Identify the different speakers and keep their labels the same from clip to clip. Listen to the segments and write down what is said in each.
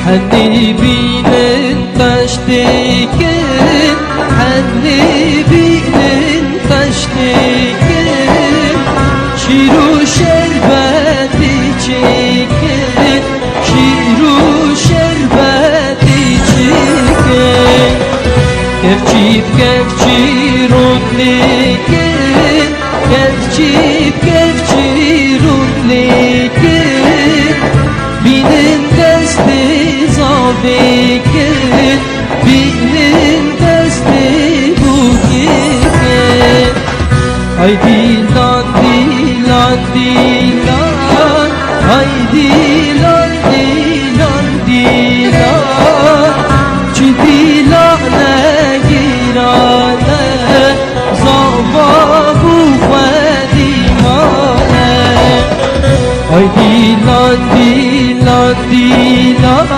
Speaker 1: حني بين تشتكين حني بين تشتكين شيرو شربتي çekin şiru şerbeti çekin kevçip kevçirunlikin kevçip kevçirunlikin binin desti zavikin binin desti bukikin ay dilan dilan dilan ay dilan dilan dilan çi dilane girane zava bu fedimane ay dilan dilan dilan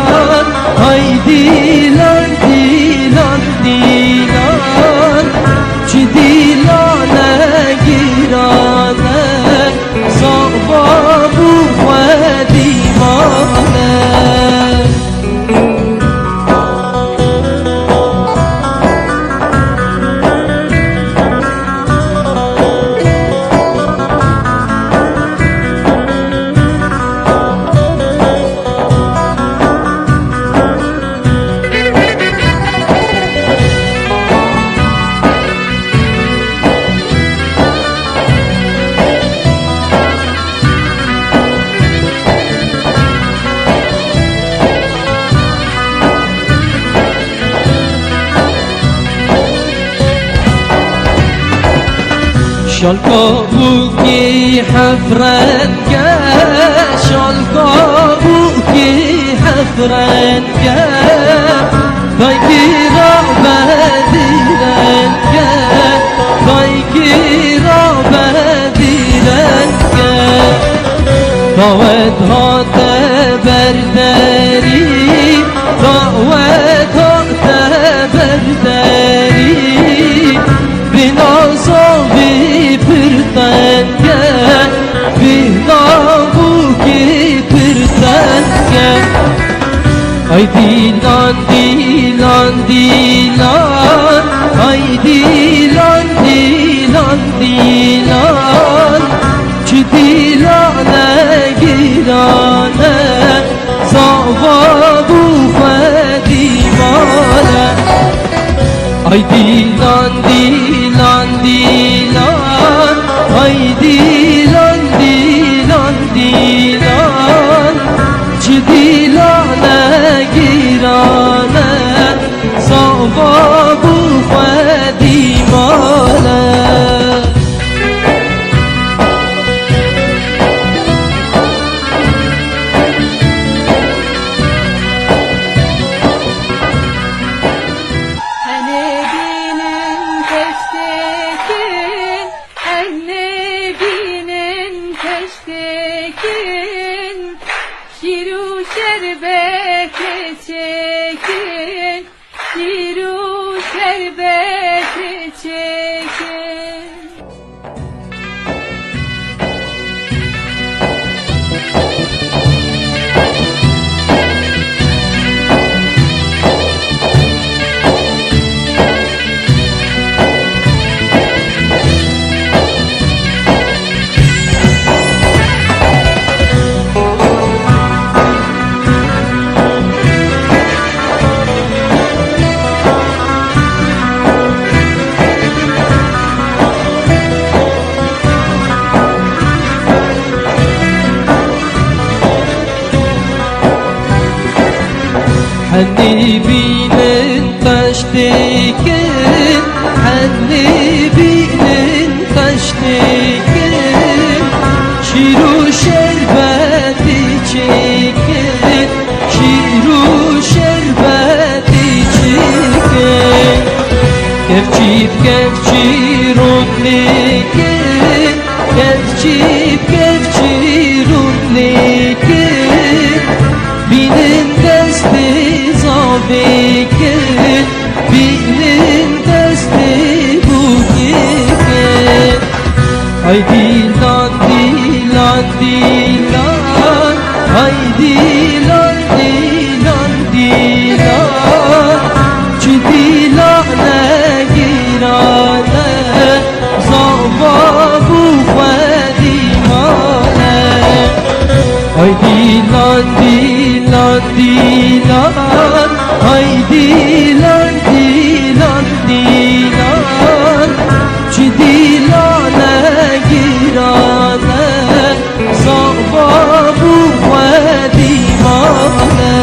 Speaker 1: ay dilan dilan dilan çi dilane girane zava bu fedimane شالقابوكي حفرنجا شالقابوكي حفرنجا دايكي رابديرنجا دايكي رابديرنجا داوت هات برداري داوت هات برداري بنازاوي pirtenge binavuki pirtenge ay dilan dilan dilan ay dilan dilan dilan çi dilane girane zava bu fedimane ay dilan dilan dilan ay dilan dilan dilan çi dilane girane zava bu fedimane
Speaker 2: şiru şerbeti çekin şiru şerbeti çekin
Speaker 1: حني بين تشتكين حني بين تشتكين شيرو شربتي çekin şiru şerbeti çekin kevçip kevçirunlikin kevçip kevçirunlikin binin desti zavikin binin desti bukikin ay dilan dilan dilan ay dilan dilan dilan dilan Ay dilan dilan dilan Çi dilane girane Sabah bu divane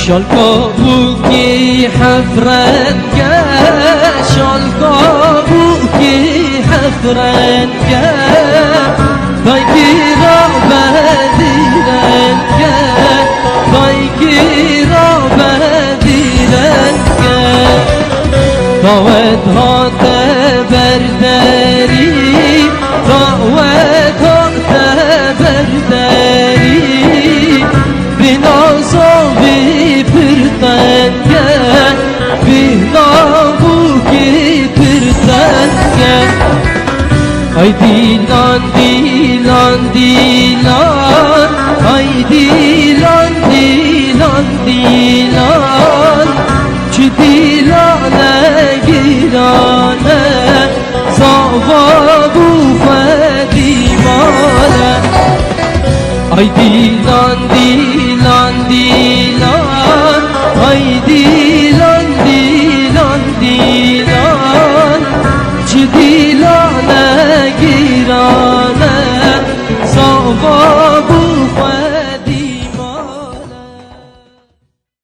Speaker 1: شالقابوکی حفرنگه شالقابوکی حفرنگه دایکی را بدیرنگه دایکی را بدیرنگه دعوت ها تبردری دعوت ها تبردری بنازا pirtenge binabu ki pirtenge ay dilan dilan dilan ay dilan dilan dilan çi dilane girane zavabu fedimane ay dilan dilan dilan ay dilan dilan dilan Çi dilane girane Zavab